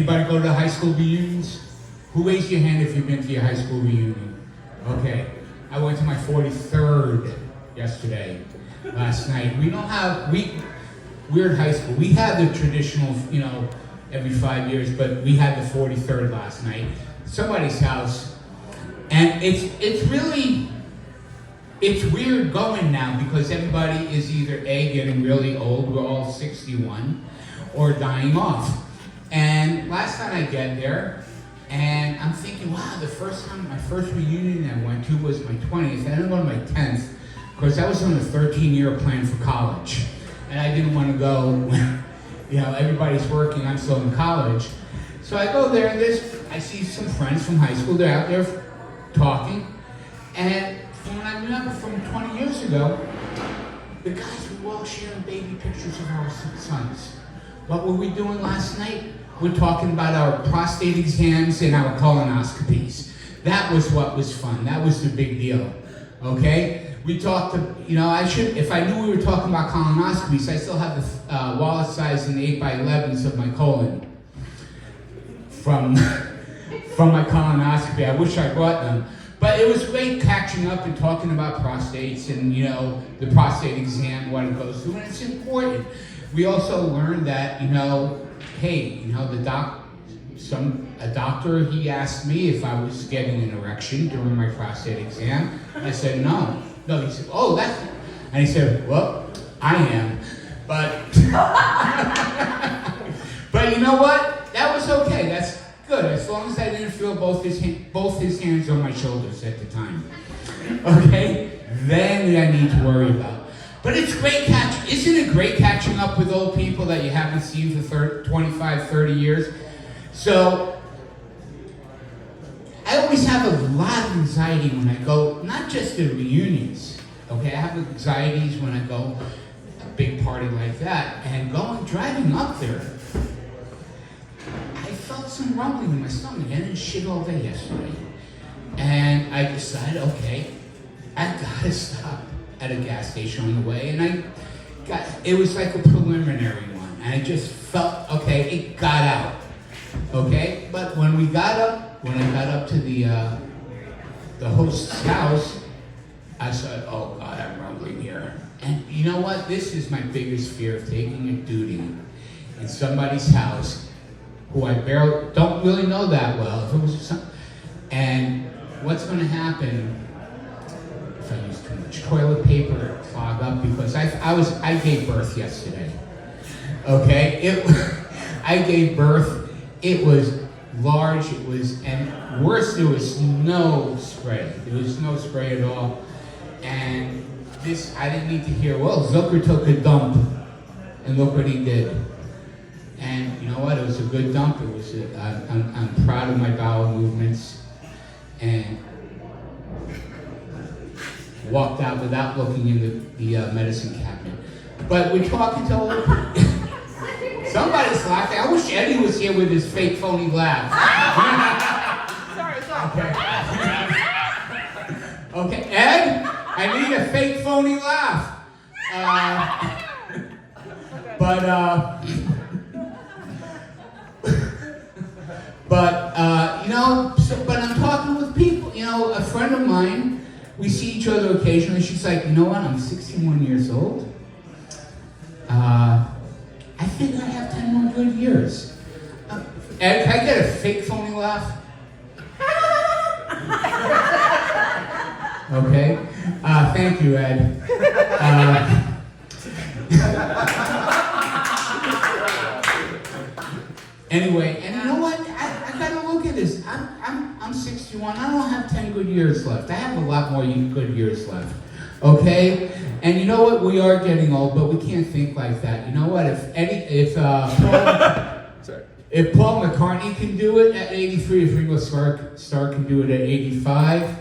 Anybody go to high school reunions? Who raised your hand if you've been to your high school reunion? Okay. I went to my 43rd yesterday, last night. We don't have, we're at high school. We have the traditional, every 5 years, but we had the 43rd last night. Somebody's house. And it's weird going now because everybody is either A, getting really old, we're all 61, or dying off. And last time I get there, and I'm thinking, wow, my first reunion I went to was my 20th. I didn't go to my 10th. Of course, I was on the 13-year plan for college. And I didn't want to go when, everybody's working, I'm still in college. So I go there, and I see some friends from high school, they're out there talking. And from what I remember from 20 years ago, the guys were all sharing baby pictures of our sons. What were we doing last night? We're talking about our prostate exams and our colonoscopies. That was what was fun. That was the big deal. Okay? We talked, if I knew we were talking about colonoscopies, I still have the wallet size and 8x11s of my colon from my colonoscopy. I wish I brought them. But it was great catching up and talking about prostates and, the prostate exam, what it goes through, and it's important. We also learned that, hey, a doctor, he asked me if I was getting an erection during my prostate exam. I said, no. No, he said, oh, and he said, well, I am. But, but you know what? That was okay. That's good, as long as I didn't feel both his hands on my shoulders at the time. Okay? Then I need to worry about. But it's great isn't it great catching up with old people that you haven't seen for 25, 30 years? So, I always have a lot of anxiety when I go, not just to reunions, okay? I have anxieties when I go a big party like that, and driving up there, I felt some rumbling in my stomach. I didn't shit all day yesterday. And I decided, okay, I gotta stop at a gas station on the way, and it was like a preliminary one, and I just felt, okay, it got out, okay? But when I got up to the host's house, I said, oh God, I'm rumbling here. And you know what? This is my biggest fear of taking a duty in somebody's house who I don't really know that well. And what's gonna happen if I use too much toilet paper, clog up, because I gave birth yesterday. Okay, I gave birth. It was large. And worse, there was no spray. There was no spray at all. And I didn't need to hear, well, Zucker took a dump, and look what he did. And you know what? It was a good dump. I'm proud of my bowel movements, and walked out without looking in the medicine cabinet. But we're talking to old people. Somebody's laughing. I wish Eddie was here with his fake phony laugh. Sorry. Okay, Ed, I need a fake phony laugh. But I'm talking with people. A friend of mine, we see each other occasionally. She's like, you know what? I'm 61 years old. I think I have 10 more good years. Ed, can I get a fake phony laugh? Okay. Thank you, Ed. Anyway, and you know what? I gotta look at this. I'm 61. I don't have 10 good years left. I have a lot more good years left. Okay? And you know what? We are getting old, but we can't think like that. You know what? If Paul McCartney can do it at 83, if Ringo Starr can do it at 85,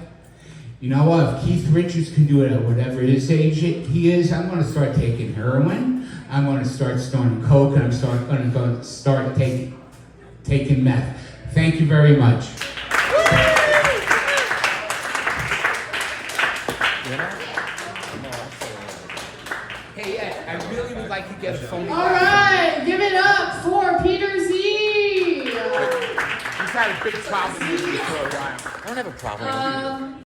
you know what? If Keith Richards can do it at whatever his age he is, I'm going to start taking heroin. I'm going to start snorting coke, and I'm going to start taking meth. Thank you very much. Hey, Ed, I really would like to get a phone. All right, give it up for Peter Z. had a big problem with you for a while. I don't have a problem with you.